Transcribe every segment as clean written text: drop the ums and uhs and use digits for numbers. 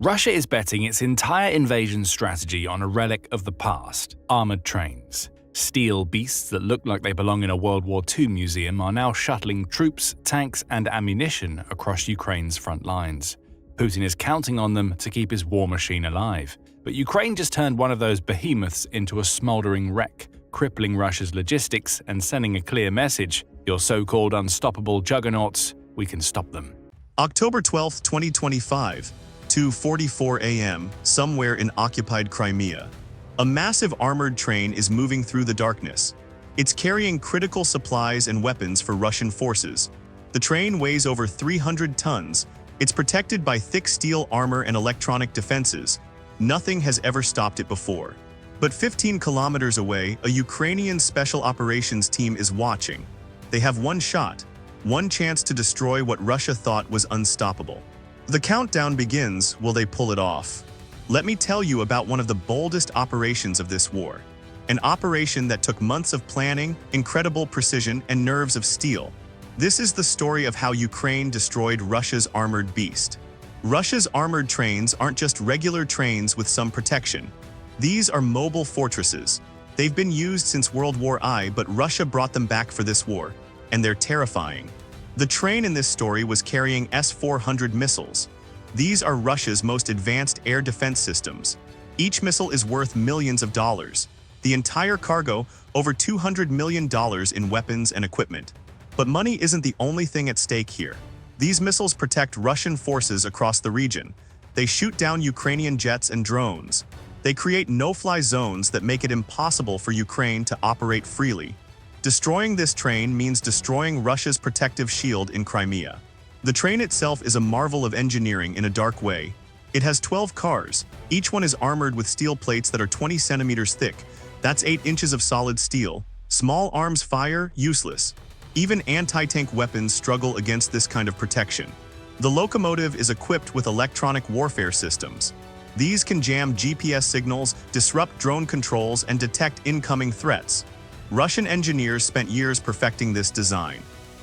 Russia is betting its entire invasion strategy on a relic of the past: armored trains. Steel beasts that look like they belong in a World War II museum are now shuttling troops, tanks, and ammunition across Ukraine's front lines. Putin is counting on them to keep his war machine alive. But Ukraine just turned one of those behemoths into a smoldering wreck, crippling Russia's logistics and sending a clear message: your so-called unstoppable juggernauts, we can stop them. October 12, 2025, 2:44 a.m., somewhere in occupied Crimea. A massive armored train is moving through the darkness. It's carrying critical supplies and weapons for Russian forces. The train weighs over 300 tons. It's protected by thick steel armor and electronic defenses. Nothing has ever stopped it before. But 15 kilometers away, a Ukrainian special operations team is watching. They have one shot, one chance to destroy what Russia thought was unstoppable. The countdown begins. Will they pull it off? Let me tell you about one of the boldest operations of this war. An operation that took months of planning, incredible precision, and nerves of steel. This is the story of how Ukraine destroyed Russia's armored beast. Russia's armored trains aren't just regular trains with some protection. These are mobile fortresses. They've been used since World War I, but Russia brought them back for this war, and they're terrifying. The train in this story was carrying S-400 missiles. These are Russia's most advanced air defense systems. Each missile is worth millions of dollars. The entire cargo, over $200 million in weapons and equipment. But money isn't the only thing at stake here. These missiles protect Russian forces across the region. They shoot down Ukrainian jets and drones. They create no-fly zones that make it impossible for Ukraine to operate freely. Destroying this train means destroying Russia's protective shield in Crimea. The train itself is a marvel of engineering in a dark way. It has 12 cars. Each one is armored with steel plates that are 20 centimeters thick. That's 8 inches of solid steel. Small arms fire, useless. Even anti-tank weapons struggle against this kind of protection. The locomotive is equipped with electronic warfare systems. These can jam GPS signals, disrupt drone controls, and detect incoming threats. Russian engineers spent years perfecting this design.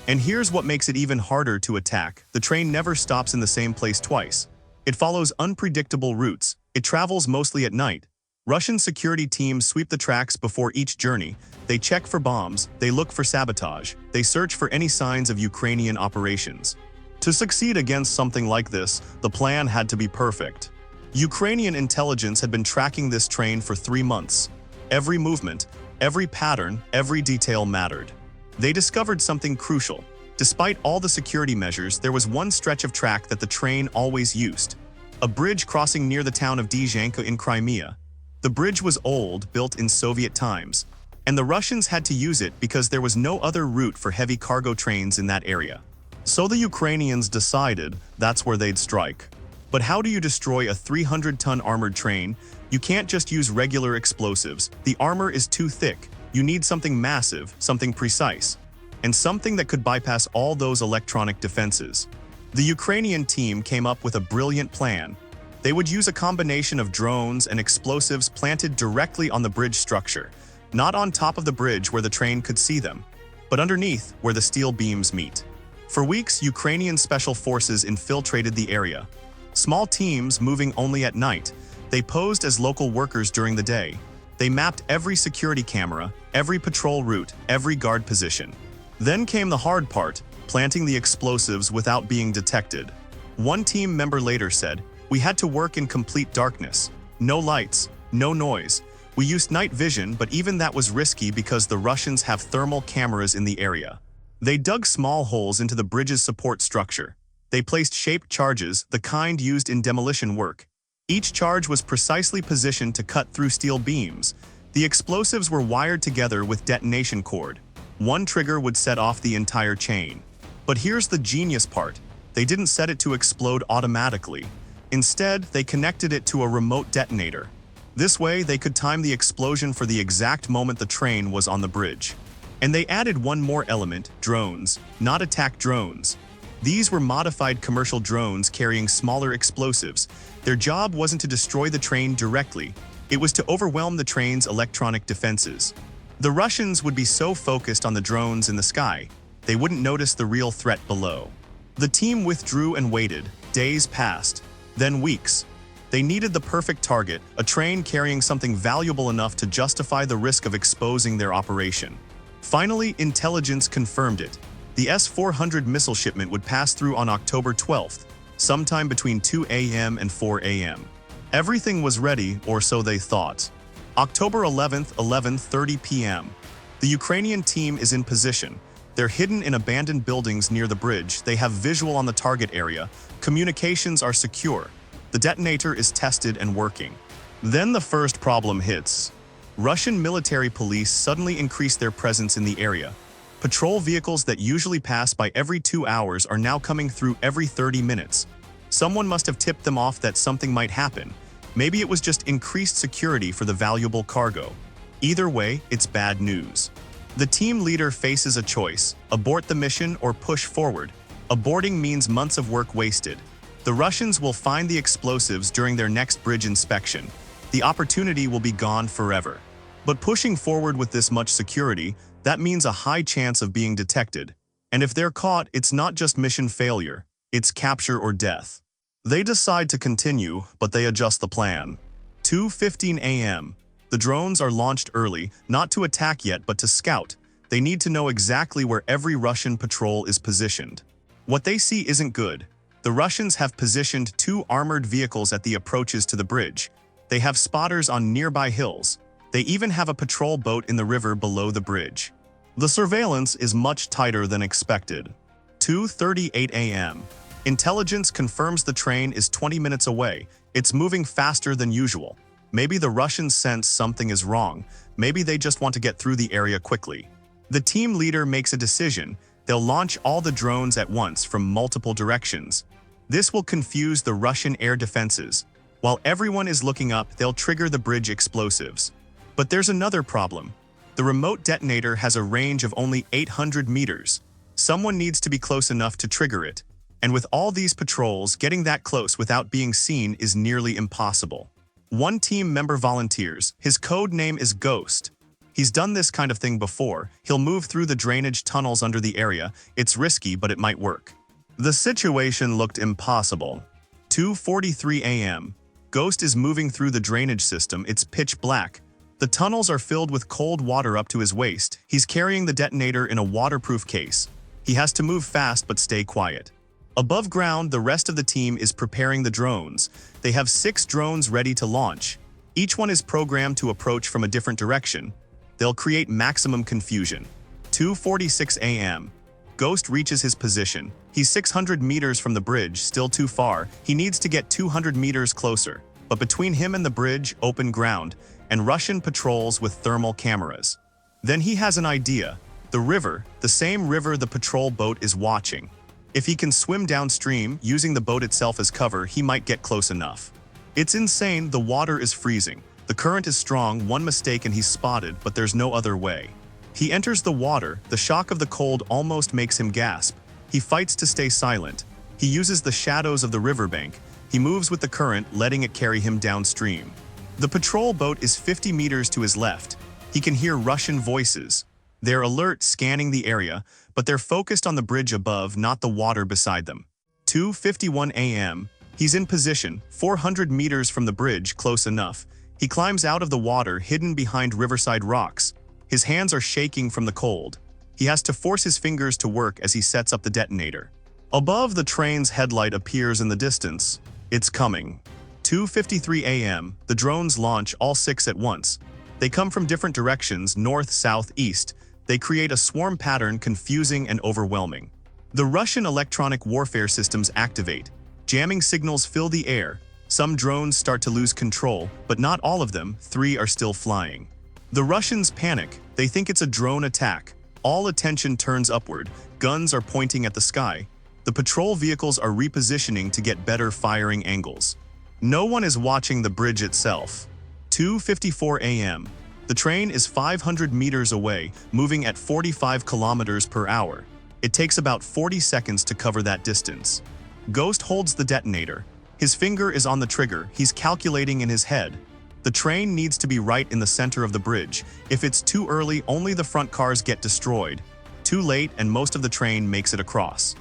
And here's what makes it even harder to attack. The train never stops in the same place twice. It follows unpredictable routes. It travels mostly at night. Russian security teams sweep the tracks before each journey. They check for bombs, they look for sabotage, they search for any signs of Ukrainian operations. To succeed against something like this, the plan had to be perfect. Ukrainian intelligence had been tracking this train for 3 months. Every movement, every pattern, every detail mattered. They discovered something crucial. Despite all the security measures, there was one stretch of track that the train always used. A bridge crossing near the town of Detonation in Crimea. The bridge was old, built in Soviet times, and the Russians had to use it because there was no other route for heavy cargo trains in that area. So the Ukrainians decided that's where they'd strike. But how do you destroy a 300-ton armored train? You can't just use regular explosives. The armor is too thick. You need something massive, something precise, and something that could bypass all those electronic defenses. The Ukrainian team came up with a brilliant plan. They would use a combination of drones and explosives planted directly on the bridge structure, not on top of the bridge where the train could see them, but underneath where the steel beams meet. For weeks, Ukrainian special forces infiltrated the area. Small teams moving only at night. They posed as local workers during the day. They mapped every security camera, every patrol route, every guard position. Then came the hard part, planting the explosives without being detected. One team member later said, "We had to work in complete darkness. No lights, no noise. We used night vision, but even that was risky because the Russians have thermal cameras in the area." They dug small holes into the bridge's support structure. They placed shaped charges, the kind used in demolition work. Each charge was precisely positioned to cut through steel beams. The explosives were wired together with detonation cord. One trigger would set off the entire chain. But here's the genius part. They didn't set it to explode automatically. Instead, they connected it to a remote detonator. This way, they could time the explosion for the exact moment the train was on the bridge. And they added one more element: drones, not attack drones. These were modified commercial drones carrying smaller explosives. Their job wasn't to destroy the train directly. It was to overwhelm the train's electronic defenses. The Russians would be so focused on the drones in the sky, they wouldn't notice the real threat below. The team withdrew and waited. Days passed, then weeks. They needed the perfect target, a train carrying something valuable enough to justify the risk of exposing their operation. Finally, intelligence confirmed it. The S-400 missile shipment would pass through on October 12th, sometime between 2 a.m. and 4 a.m. Everything was ready, or so they thought. October 11th, 11:30 p.m. The Ukrainian team is in position. They're hidden in abandoned buildings near the bridge. They have visual on the target area. Communications are secure. The detonator is tested and working. Then the first problem hits. Russian military police suddenly increase their presence in the area. Patrol vehicles that usually pass by every 2 hours are now coming through every 30 minutes. Someone must have tipped them off that something might happen. Maybe it was just increased security for the valuable cargo. Either way, it's bad news. The team leader faces a choice: abort the mission or push forward. Aborting means months of work wasted. The Russians will find the explosives during their next bridge inspection. The opportunity will be gone forever. But pushing forward with this much security, that means a high chance of being detected. And if they're caught, it's not just mission failure, it's capture or death. They decide to continue, but they adjust the plan. 2:15 a.m. The drones are launched early, not to attack yet but to scout. They need to know exactly where every Russian patrol is positioned. What they see isn't good. The Russians have positioned 2 armored vehicles at the approaches to the bridge. They have spotters on nearby hills. They even have a patrol boat in the river below the bridge. The surveillance is much tighter than expected. 2:38 a.m. Intelligence confirms the train is 20 minutes away. It's moving faster than usual. Maybe the Russians sense something is wrong. Maybe they just want to get through the area quickly. The team leader makes a decision. They'll launch all the drones at once from multiple directions. This will confuse the Russian air defenses. While everyone is looking up, they'll trigger the bridge explosives. But there's another problem. The remote detonator has a range of only 800 meters. Someone needs to be close enough to trigger it. And with all these patrols, getting that close without being seen is nearly impossible. One team member volunteers. His code name is Ghost. He's done this kind of thing before. He'll move through the drainage tunnels under the area. It's risky, but it might work. The situation looked impossible. 2:43 a.m. Ghost is moving through the drainage system. It's pitch black. The tunnels are filled with cold water up to his waist. He's carrying the detonator in a waterproof case. He has to move fast but stay quiet. Above ground, the rest of the team is preparing the drones. They have 6 drones ready to launch. Each one is programmed to approach from a different direction. They'll create maximum confusion. 2:46 a.m. Ghost reaches his position. He's 600 meters from the bridge, still too far. He needs to get 200 meters closer. But between him and the bridge, open ground, and Russian patrols with thermal cameras. Then he has an idea. The river, the same river the patrol boat is watching. If he can swim downstream, using the boat itself as cover, he might get close enough. It's insane, the water is freezing. The current is strong, one mistake and he's spotted, but there's no other way. He enters the water, the shock of the cold almost makes him gasp. He fights to stay silent. He uses the shadows of the riverbank. He moves with the current, letting it carry him downstream. The patrol boat is 50 meters to his left. He can hear Russian voices. They're alert, scanning the area, but they're focused on the bridge above, not the water beside them. 2:51 a.m. He's in position, 400 meters from the bridge, close enough. He climbs out of the water, hidden behind riverside rocks. His hands are shaking from the cold. He has to force his fingers to work as he sets up the detonator. Above, the train's headlight appears in the distance. It's coming. 2:53 a.m. The drones launch, all 6 at once. They come from different directions, north, south, east. They create a swarm pattern, confusing and overwhelming. The Russian electronic warfare systems activate. Jamming signals fill the air. Some drones start to lose control, but not all of them. 3 are still flying. The Russians panic. They think it's a drone attack. All attention turns upward. Guns are pointing at the sky. The patrol vehicles are repositioning to get better firing angles. No one is watching the bridge itself. 2:54 a.m. The train is 500 meters away, moving at 45 kilometers per hour. It takes about 40 seconds to cover that distance. Ghost holds the detonator. His finger is on the trigger. He's calculating in his head. The train needs to be right in the center of the bridge. If it's too early, only the front cars get destroyed. Too late, and most of the train makes it across.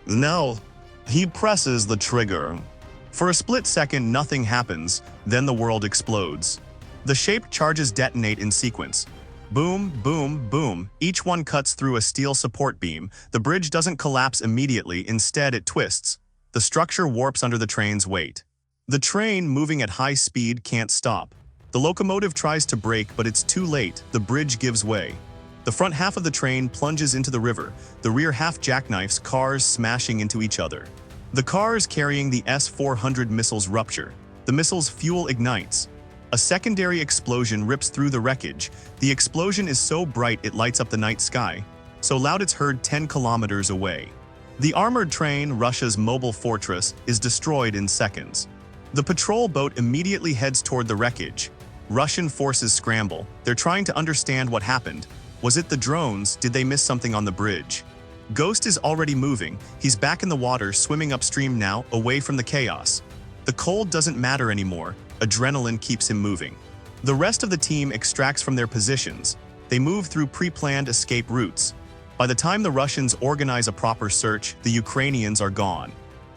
Now, he presses the trigger. For a split second, nothing happens, then the world explodes. The shaped charges detonate in sequence. Boom, boom, boom, each one cuts through a steel support beam. The bridge doesn't collapse immediately, instead it twists. The structure warps under the train's weight. The train, moving at high speed, can't stop. The locomotive tries to brake, but it's too late. The bridge gives way. The front half of the train plunges into the river, the rear half jackknifes, cars smashing into each other. The cars carrying the S-400 missiles rupture. The missiles' fuel ignites. A secondary explosion rips through the wreckage. The explosion is so bright it lights up the night sky, so loud it's heard 10 kilometers away. The armored train, Russia's mobile fortress, is destroyed in seconds. The patrol boat immediately heads toward the wreckage. Russian forces scramble. They're trying to understand what happened. Was it the drones? Did they miss something on the bridge? Ghost is already moving. He's back in the water, swimming upstream now, away from the chaos. The cold doesn't matter anymore. Adrenaline keeps him moving. The rest of the team extracts from their positions. They move through pre-planned escape routes. By the time the Russians organize a proper search, the Ukrainians are gone.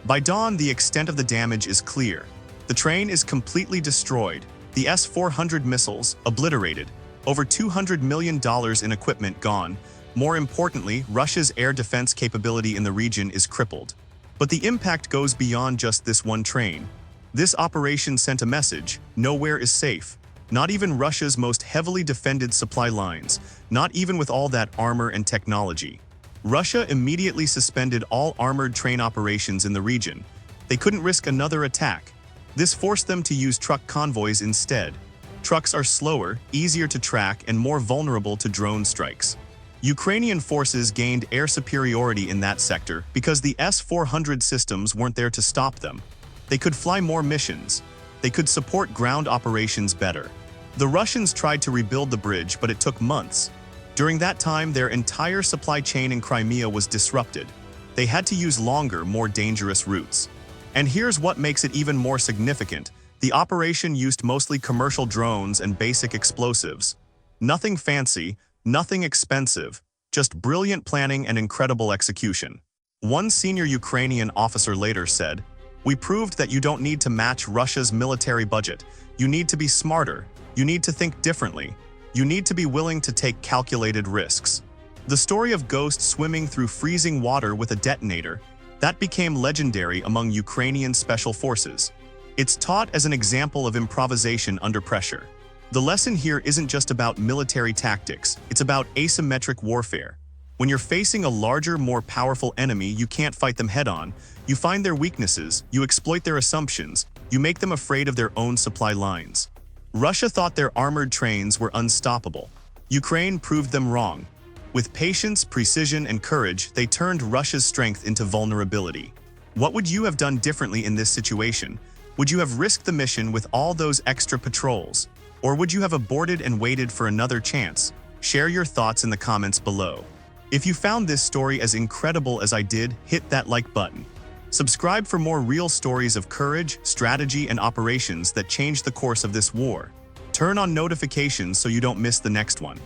By dawn, the extent of the damage is clear. The train is completely destroyed. The S-400 missiles, obliterated. Over $200 million in equipment gone. More importantly, Russia's air defense capability in the region is crippled. But the impact goes beyond just this one train. This operation sent a message: nowhere is safe. Not even Russia's most heavily defended supply lines, not even with all that armor and technology. Russia immediately suspended all armored train operations in the region. They couldn't risk another attack. This forced them to use truck convoys instead. Trucks are slower, easier to track, and more vulnerable to drone strikes. Ukrainian forces gained air superiority in that sector because the S-400 systems weren't there to stop them. They could fly more missions. They could support ground operations better. The Russians tried to rebuild the bridge, but it took months. During that time, their entire supply chain in Crimea was disrupted. They had to use longer, more dangerous routes. And here's what makes it even more significant. The operation used mostly commercial drones and basic explosives. Nothing fancy, nothing expensive, just brilliant planning and incredible execution. One senior Ukrainian officer later said, "We proved that you don't need to match Russia's military budget. You need to be smarter. You need to think differently. You need to be willing to take calculated risks." The story of Ghost swimming through freezing water with a detonator, that became legendary among Ukrainian special forces. It's taught as an example of improvisation under pressure. The lesson here isn't just about military tactics, it's about asymmetric warfare. When you're facing a larger, more powerful enemy, you can't fight them head-on. You find their weaknesses, you exploit their assumptions, you make them afraid of their own supply lines. Russia thought their armored trains were unstoppable. Ukraine proved them wrong. With patience, precision, and courage, they turned Russia's strength into vulnerability. What would you have done differently in this situation? Would you have risked the mission with all those extra patrols? Or would you have aborted and waited for another chance? Share your thoughts in the comments below. If you found this story as incredible as I did, hit that like button. Subscribe for more real stories of courage, strategy, and operations that changed the course of this war. Turn on notifications so you don't miss the next one.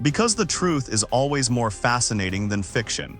Because the truth is always more fascinating than fiction.